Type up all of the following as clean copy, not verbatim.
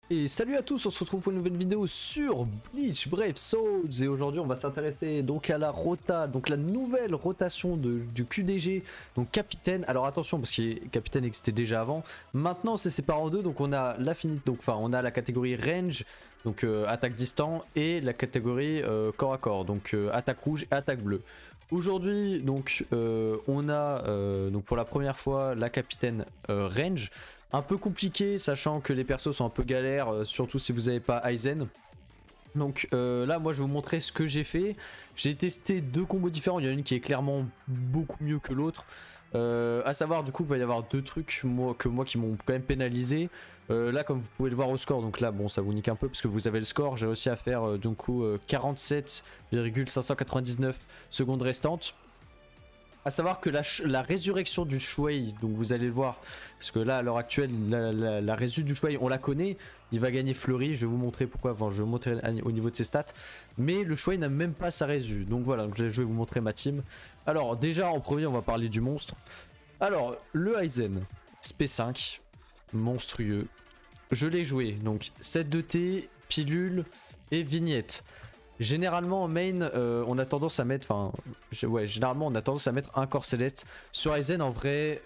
Et salut à tous, on se retrouve pour une nouvelle vidéo sur Bleach Brave Souls. Et aujourd'hui on va s'intéresser donc à la rota, donc la nouvelle rotation du QDG, donc capitaine. Alors attention parce que capitaine existait déjà avant. Maintenant c'est séparé en deux, donc on a l'affinité, donc enfin on a la catégorie range, donc attaque distant, et la catégorie corps à corps, donc attaque rouge et attaque bleue. Aujourd'hui donc on a donc pour la première fois la capitaine range. Un peu compliqué, sachant que les persos sont un peu galères, surtout si vous n'avez pas Aizen. Donc là, moi, je vais vous montrer ce que j'ai fait. J'ai testé deux combos différents. Il y en a une qui est clairement beaucoup mieux que l'autre. À savoir, du coup, il va y avoir deux trucs qui m'ont quand même pénalisé. Là, comme vous pouvez le voir au score, donc là, bon, ça vous nique un peu parce que vous avez le score. J'ai réussi à faire du coup 47,599 secondes restantes. A savoir que la résurrection du Shuei, donc vous allez le voir, parce que là à l'heure actuelle la résu du Shuei on la connaît, il va gagner Fleury, je vais vous montrer pourquoi, enfin je vais vous montrer au niveau de ses stats, mais le Shuei n'a même pas sa résu, donc voilà, je vais vous montrer ma team. Alors déjà en premier on va parler du monstre. Alors le Aizen, SP5, monstrueux, je l'ai joué, donc 7 de T, pilule et vignette. Généralement en main, on a tendance à mettre, généralement on a tendance à mettre un corps céleste. Sur Aizen en vrai,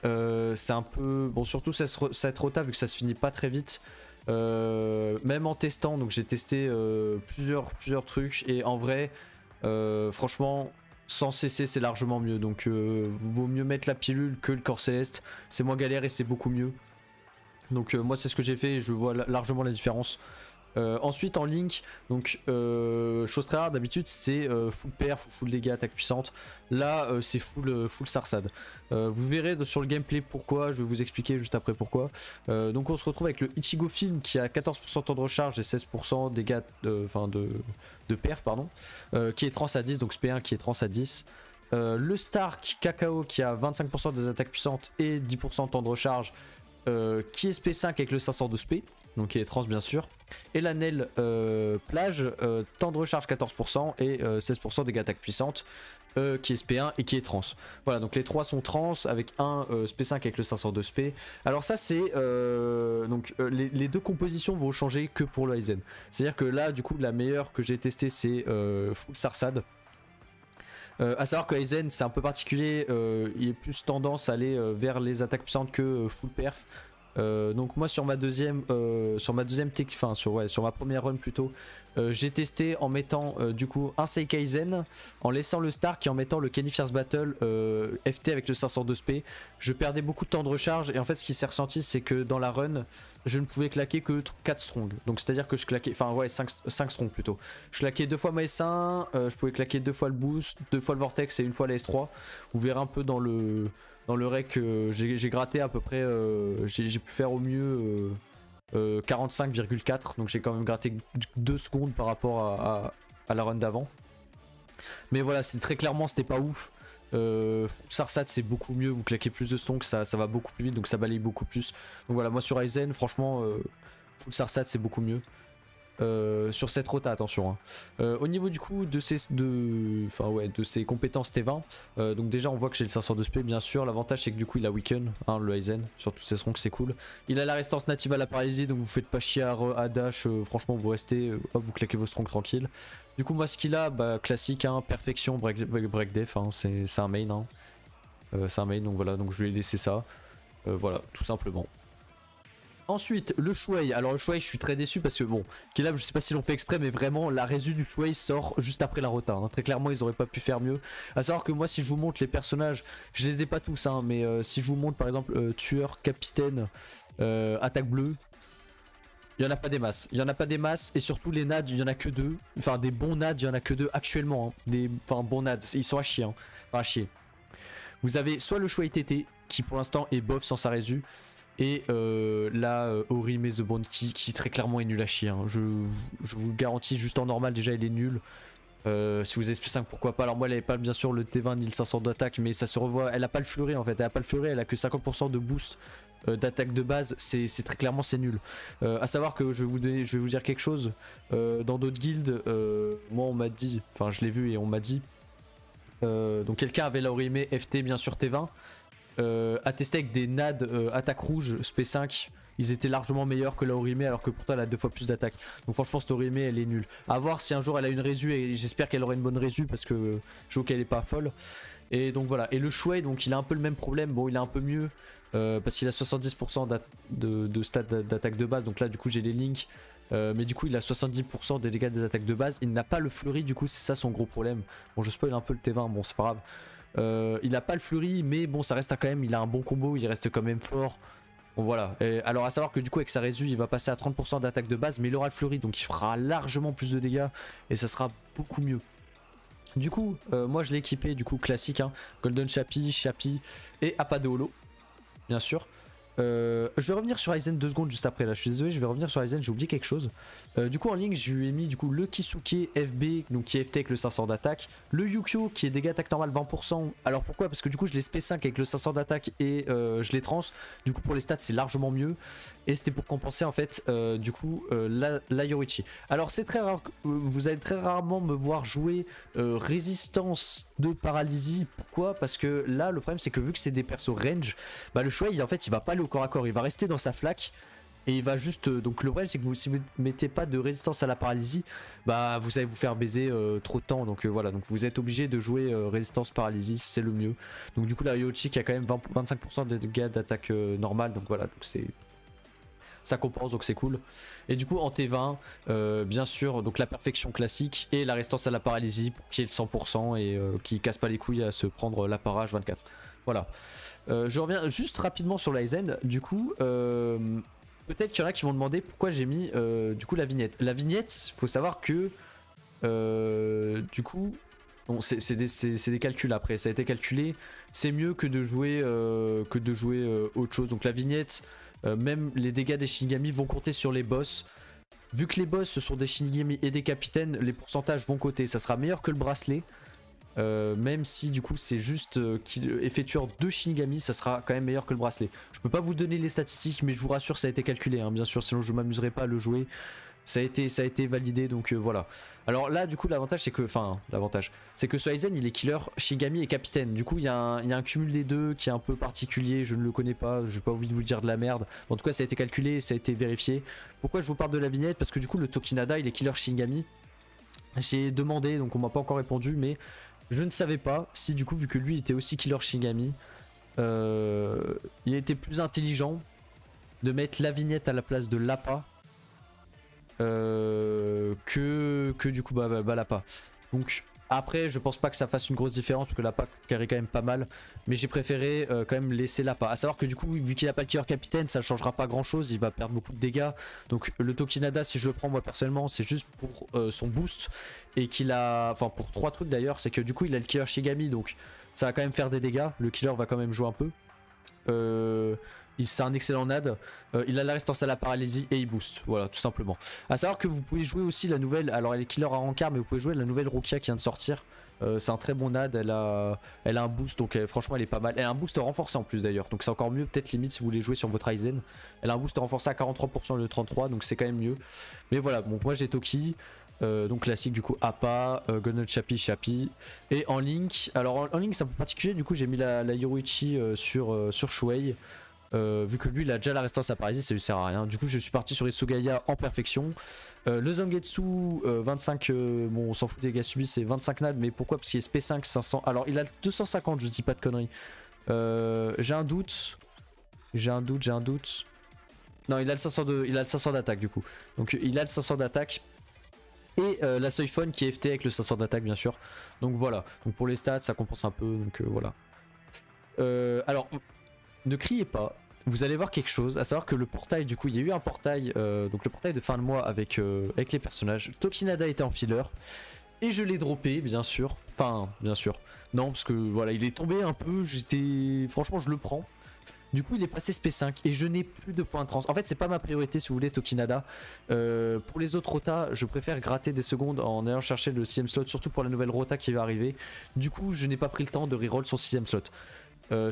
c'est un peu, bon surtout cette rota vu que ça se finit pas très vite. Même en testant, donc j'ai testé plusieurs trucs et en vrai, franchement, sans CC c'est largement mieux. Donc vaut mieux mettre la pilule que le corps céleste. C'est moins galère et c'est beaucoup mieux. Donc moi c'est ce que j'ai fait et je vois largement la différence. Ensuite en link, donc chose très rare d'habitude c'est full perf ou full dégâts attaque puissante. Là c'est full sarsade. Vous verrez sur le gameplay pourquoi, je vais vous expliquer juste après pourquoi. Donc on se retrouve avec le Ichigo Film qui a 14% temps de recharge et 16% dégâts de perf pardon, qui est trans à 10, donc SP1 qui est trans à 10. Le Stark Cacao qui a 25% des attaques puissantes et 10% de temps de recharge, qui est SP5 avec le 500 de SP, donc qui est trans bien sûr. Et la Nel Plage, temps de recharge 14% et 16% dégâts d'attaque puissante, qui est SP1 et qui est trans. Voilà, donc les trois sont trans avec un SP5 avec le 500 de SP. Alors ça c'est les deux compositions vont changer que pour le Aizen. C'est à dire que là du coup la meilleure que j'ai testée c'est full Sarsad. A savoir que Aizen c'est un peu particulier, il est plus tendance à aller vers les attaques puissantes que full perf. Donc moi sur ma deuxième sur ma première run plutôt, j'ai testé en mettant du coup un Seikaizen, en laissant le Stark et en mettant le Kenny Fierce Battle FT avec le 502 SP. Je perdais beaucoup de temps de recharge et en fait ce qui s'est ressenti c'est que dans la run je ne pouvais claquer que 4 strong. Donc c'est à dire que je claquais, 5 strong plutôt. Je claquais 2 fois ma S1, je pouvais claquer 2 fois le boost, 2 fois le vortex et une fois la S3. Vous verrez un peu dans le rec, j'ai gratté à peu près, j'ai pu faire au mieux 45,4, donc j'ai quand même gratté 2 secondes par rapport à la run d'avant. Mais voilà, c'était très clairement, c'était pas ouf. Sarsat c'est beaucoup mieux, vous claquez plus de stonks, ça va beaucoup plus vite, donc ça balaye beaucoup plus. Donc voilà, moi sur Aizen, franchement, full Sarsat c'est beaucoup mieux. Sur cette rota attention hein. Au niveau du coup de ses compétences T20, donc déjà on voit que j'ai le 500 de SP bien sûr. L'avantage c'est que du coup il a weaken hein, le Aizen sur tous ses strongs, c'est cool. Il a la résistance native à la paralysie, donc vous faites pas chier à dash, franchement vous restez, hop, vous claquez vos strongs tranquille. Du coup moi ce qu'il a, bah classique hein, perfection break def hein, c'est un main hein. C'est un main, donc voilà, donc je lui ai laissé ça, voilà tout simplement. Ensuite, le Shuei. Alors le Shuei, je suis très déçu parce que bon, là, je sais pas s'ils l'ont fait exprès, mais vraiment, la résu du Shuei sort juste après la rota. Hein. Très clairement, ils auraient pas pu faire mieux. À savoir que moi, si je vous montre les personnages, je les ai pas tous, hein, mais si je vous montre par exemple tueur, capitaine, attaque bleue, il y en a pas des masses. Il y en a pas des masses et surtout les nads, il y en a que 2. Enfin, des bons nads, il y en a que 2 actuellement. Hein. Enfin, bons nads, ils sont à chier. Hein. Enfin, à chier. Vous avez soit le Shuei TT qui pour l'instant est bof sans sa résu. Et là, Orime The Bond qui très clairement est nul à chier. Hein. Je vous le garantis, juste en normal, déjà il est nul. Si vous avez SP5, pourquoi pas. Alors, moi, elle n'avait pas bien sûr le T20 ni le 500 d'attaque, mais ça se revoit. Elle a pas le fleury en fait. Elle a pas le fleury, elle a que 50% de boost d'attaque de base. C'est très clairement, c'est nul. À savoir que je vais vous dire quelque chose. Dans d'autres guildes, moi, on m'a dit, enfin, je l'ai vu et on m'a dit. Donc, quelqu'un avait la FT bien sûr T20. À tester avec des NAD attaque rouge SP5, ils étaient largement meilleurs que la Orime alors que pourtant elle a 2 fois plus d'attaque. Donc franchement cette Orime elle est nulle. A voir si un jour elle a une résu et j'espère qu'elle aura une bonne résu parce que je vois qu'elle est pas folle. Et donc voilà. Et le Shuei donc il a un peu le même problème. Bon il est un peu mieux parce qu'il a 70% de stats d'attaque de base. Donc là du coup j'ai les links. Mais du coup il a 70% des dégâts des attaques de base. Il n'a pas le fleury du coup c'est ça son gros problème. Bon je spoil un peu le T20 bon c'est pas grave. Il a pas le fleury mais bon ça reste quand même, il a un bon combo, il reste quand même fort. Bon voilà, alors à savoir que du coup avec sa résu il va passer à 30% d'attaque de base mais il aura le fleury donc il fera largement plus de dégâts et ça sera beaucoup mieux. Du coup moi je l'ai équipé du coup classique hein, Golden Chappie et Appa de Holo bien sûr. Je vais revenir sur Aizen 2 secondes juste après là, je suis désolé je vais revenir sur Aizen, j'ai oublié quelque chose. Du coup en ligne je lui ai mis du coup le Kisuke FB donc qui est FT avec le 500 d'attaque, le Yukio qui est dégâts attaque normale 20%. Alors pourquoi? Parce que du coup je l'ai SP5 avec le 500 d'attaque et je l'ai trans, du coup pour les stats c'est largement mieux et c'était pour compenser en fait du coup la Yoruichi. Alors c'est très rare, vous allez très rarement me voir jouer résistance de paralysie. Pourquoi? Parce que là le problème c'est que vu que c'est des persos range, bah le Shuei en fait il va pas aller au corps à corps, il va rester dans sa flaque et il va juste donc le problème c'est que si vous mettez pas de résistance à la paralysie, bah vous allez vous faire baiser trop de temps, donc voilà, donc vous êtes obligé de jouer résistance paralysie, c'est le mieux. Donc du coup la Yoruichi qui a quand même 25% de dégâts d'attaque normale, donc voilà, donc c'est ça compense, donc c'est cool. Et du coup en T20 bien sûr donc la perfection classique et la résistance à la paralysie pour qu'il y ait le 100% et qui casse pas les couilles à se prendre la para H24. Voilà. Je reviens juste rapidement sur l'Aizen. Du coup peut-être qu'il y en a qui vont demander pourquoi j'ai mis du coup la vignette. La vignette, faut savoir que du coup bon, c'est des calculs après, ça a été calculé, c'est mieux que de jouer autre chose. Donc la vignette, même les dégâts des Shinigami vont compter sur les boss. Vu que les boss ce sont des Shinigami et des capitaines, les pourcentages vont compter, ça sera meilleur que le bracelet. Même si du coup c'est juste effectueur de Shinigami, ça sera quand même meilleur que le bracelet. Je peux pas vous donner les statistiques mais je vous rassure ça a été calculé hein, bien sûr, sinon je m'amuserai pas à le jouer. Ça a été validé donc voilà. Alors là du coup l'avantage c'est que, enfin l'avantage c'est que ce Aizen il est killer, Shinigami et capitaine. Du coup il y a un cumul des deux qui est un peu particulier, je ne le connais pas, j'ai pas envie de vous dire de la merde. En tout cas ça a été calculé, ça a été vérifié. Pourquoi je vous parle de la vignette? Parce que du coup le Tokinada il est killer Shinigami. J'ai demandé donc on m'a pas encore répondu mais je ne savais pas si du coup vu que lui était aussi killer Shinigami il était plus intelligent de mettre la vignette à la place de l'Appa que du coup l'Appa. Donc après je pense pas que ça fasse une grosse différence parce que l'Appa carry quand même pas mal, mais j'ai préféré quand même laisser l'Appa. A savoir que du coup vu qu'il a pas le killer capitaine ça changera pas grand chose, il va perdre beaucoup de dégâts. Donc le Tokinada si je le prends moi personnellement c'est juste pour son boost et qu'il a, enfin pour 3 trucs d'ailleurs, c'est que du coup il a le killer Shinigami donc ça va quand même faire des dégâts, le killer va quand même jouer un peu. C'est un excellent NAD, il a la résistance à la paralysie et il booste, voilà tout simplement. A savoir que vous pouvez jouer aussi la nouvelle, alors elle est killer à rencard mais vous pouvez jouer la nouvelle Rukia qui vient de sortir. C'est un très bon NAD, elle a un boost donc franchement elle est pas mal. Elle a un boost renforcé en plus d'ailleurs, donc c'est encore mieux peut-être limite si vous voulez jouer sur votre Aizen. Elle a un boost renforcé à 43% au lieu de 33 donc c'est quand même mieux. Mais voilà, bon moi j'ai Toki. Donc classique du coup Appa, Golden Chappie et en link. Alors en link c'est un peu particulier, du coup j'ai mis la Yoruichi sur Shuei. Vu que lui il a déjà la résistance à paralysie ça lui sert à rien. Du coup je suis parti sur Isugaya en perfection. Le Zangetsu 25, bon on s'en fout des dégâts subis, c'est 25 NAD, mais pourquoi? Parce qu'il est SP5 500. Alors il a 250, je dis pas de conneries. J'ai un doute. Non il a le 500 d'attaque du coup. Donc il a le 500 d'attaque. Et la Soifone qui est FT avec le 500 d'attaque bien sûr. Donc voilà, donc pour les stats ça compense un peu, donc voilà. Alors ne criez pas, vous allez voir quelque chose, à savoir que le portail du coup il y a eu un portail, donc le portail de fin de mois avec les personnages. Tokinada était en filler et je l'ai droppé bien sûr, enfin bien sûr, non parce que voilà il est tombé un peu, franchement je le prends. Du coup il est passé SP5 et je n'ai plus de points de trans. En fait c'est pas ma priorité si vous voulez Tokinada. Pour les autres rotas je préfère gratter des secondes en allant chercher le 6ème slot, surtout pour la nouvelle rota qui va arriver. Du coup je n'ai pas pris le temps de reroll son 6ème slot.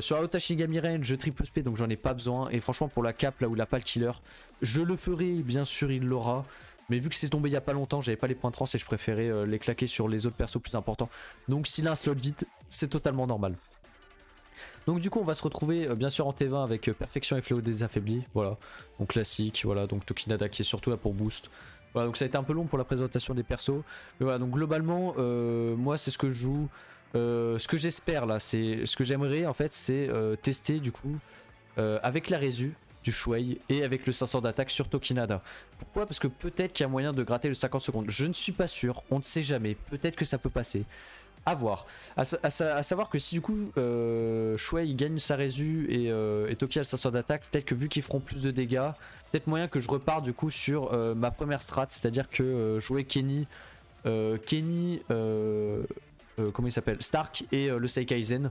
Sur la Rota Shinigami Range je triple SP donc j'en ai pas besoin. Et franchement pour la cap là où il a pas le killer, je le ferai, bien sûr il l'aura. Mais vu que c'est tombé il y a pas longtemps, j'avais pas les points de trans et je préférais les claquer sur les autres persos plus importants. Donc s'il a un slot vide c'est totalement normal. Donc du coup on va se retrouver bien sûr en T20 avec Perfection et Fléau désaffaibli, voilà, donc classique, voilà, donc Tokinada qui est surtout là pour boost. Voilà, donc ça a été un peu long pour la présentation des persos, mais voilà, donc globalement moi c'est ce que je joue, ce que j'espère là, c'est ce que j'aimerais en fait, c'est tester du coup avec la résu du Shuei et avec le 500 d'attaque sur Tokinada. Pourquoi? Parce que peut-être qu'il y a moyen de gratter le 50 secondes. Je ne suis pas sûr, on ne sait jamais, peut-être que ça peut passer. À voir. À savoir que si du coup Shuei gagne sa résu et Toki a le 500 d'attaque, peut-être que vu qu'ils feront plus de dégâts, peut-être moyen que je reparte du coup sur ma première strat, c'est-à-dire que jouer Kenny, comment il s'appelle, Stark et le Seikaizen.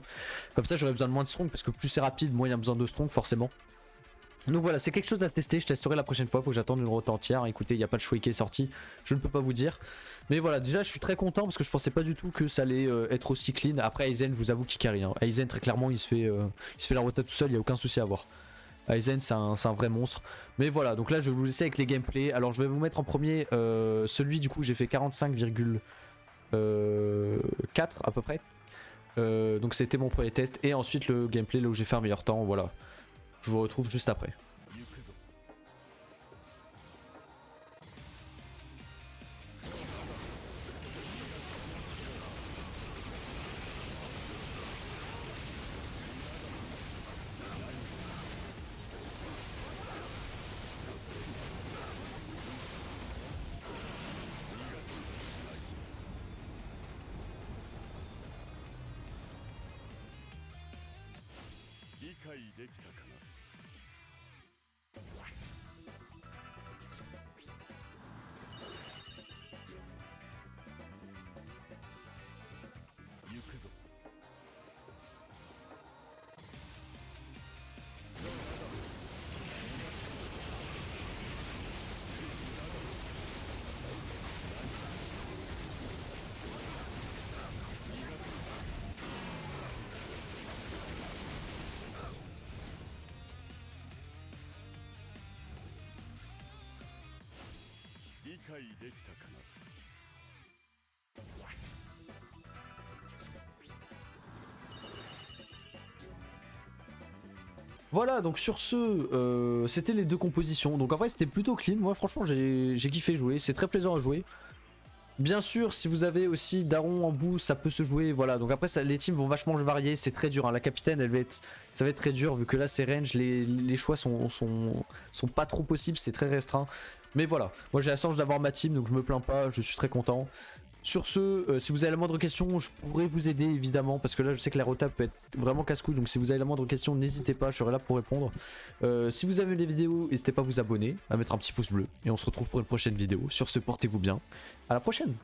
Comme ça j'aurais besoin de moins de strong parce que plus c'est rapide, moins il y a besoin de strong forcément. Donc voilà, c'est quelque chose à tester, je testerai la prochaine fois, faut que j'attende une rota entière. Écoutez, il n'y a pas de Shuei qui est sorti, je ne peux pas vous dire. Mais voilà, déjà je suis très content parce que je pensais pas du tout que ça allait être aussi clean. Après Aizen, je vous avoue qu'il carry. Hein. Aizen très clairement il se fait la rota tout seul, il n'y a aucun souci à avoir. Aizen c'est un vrai monstre. Mais voilà, donc là je vais vous laisser avec les gameplays. Alors je vais vous mettre en premier celui du coup j'ai fait 45,4 à peu près. Donc c'était mon premier test. Et ensuite le gameplay là où j'ai fait un meilleur temps, voilà. Je vous retrouve juste après. Voilà, donc sur ce, c'était les deux compositions. Donc en vrai c'était plutôt clean, moi franchement j'ai kiffé jouer, c'est très plaisant à jouer. Bien sûr, si vous avez aussi Daron en bout, ça peut se jouer, voilà. Donc après, les teams vont vachement varier, c'est très dur. Hein. La capitaine, ça va être très dur, vu que là c'est range, les choix sont pas trop possibles, c'est très restreint. Mais voilà, moi j'ai la chance d'avoir ma team, donc je me plains pas, je suis très content. Sur ce, si vous avez la moindre question, je pourrais vous aider évidemment, parce que là je sais que la rota peut être vraiment casse-couille, donc si vous avez la moindre question, n'hésitez pas, je serai là pour répondre. Si vous avez les vidéos, n'hésitez pas à vous abonner, à mettre un petit pouce bleu, et on se retrouve pour une prochaine vidéo. Sur ce, portez-vous bien, à la prochaine.